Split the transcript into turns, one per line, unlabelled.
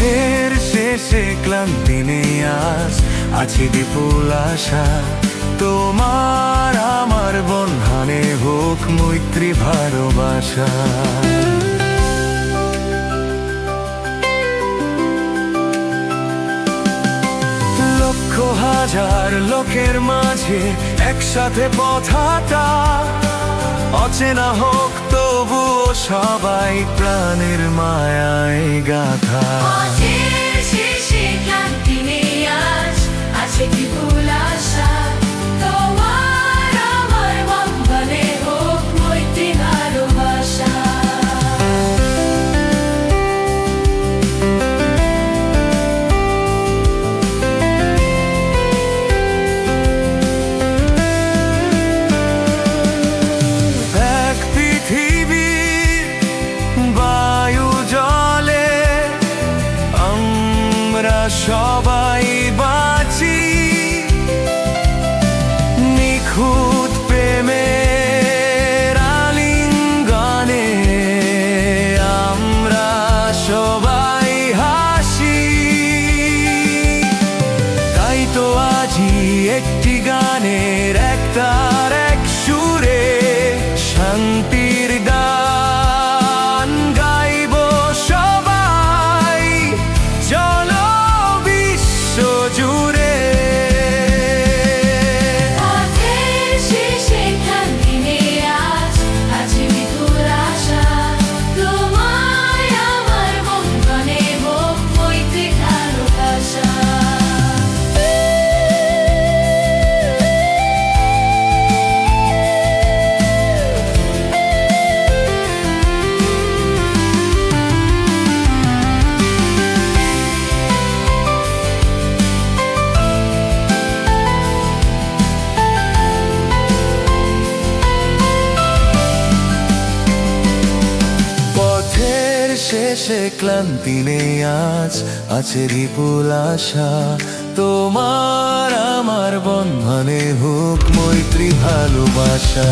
পথের শেষে ক্লান্তি নেই আজ, আছে বিপুল আশা। তোমার আমার বন্ধনে হোক মৈত্রী ভালোবাসা। লক্ষ হাজার লোকের মাঝে একসাথে পথ হাঁটা, অচেনা হোক তবুও সবাই প্রাণের মায়ায় গাথা।
পথের শেষে ক্লান্তি নেই আজ, আছে বিপুল আশা। তোমার আমার বন্ধনে হোক মৈত্রী ভালোবাসা।
এক পৃথিবীর বায়ু জলে আমরা সবাই বাঁচি, নিখুঁত প্রেমের আলিঙ্গনে আমরা সবাই হাসি। তাই তো আজি একটি গানের একতার এক সুরে শান্তির গান গাইব সবাই চলো বিশ্ব জুড়ে।
পথের শেষে ক্লান্তি নেই আজ, আছে বিপুল আশা। তোমার আমার বন্ধনে হোক মৈত্রী ভালোবাসা।
পথের শেষে ক্লান্তি নেই আজ, আছে বিপুল আশা। তোমার আমার বন্ধনে হোক মৈত্রী ভালোবাসা।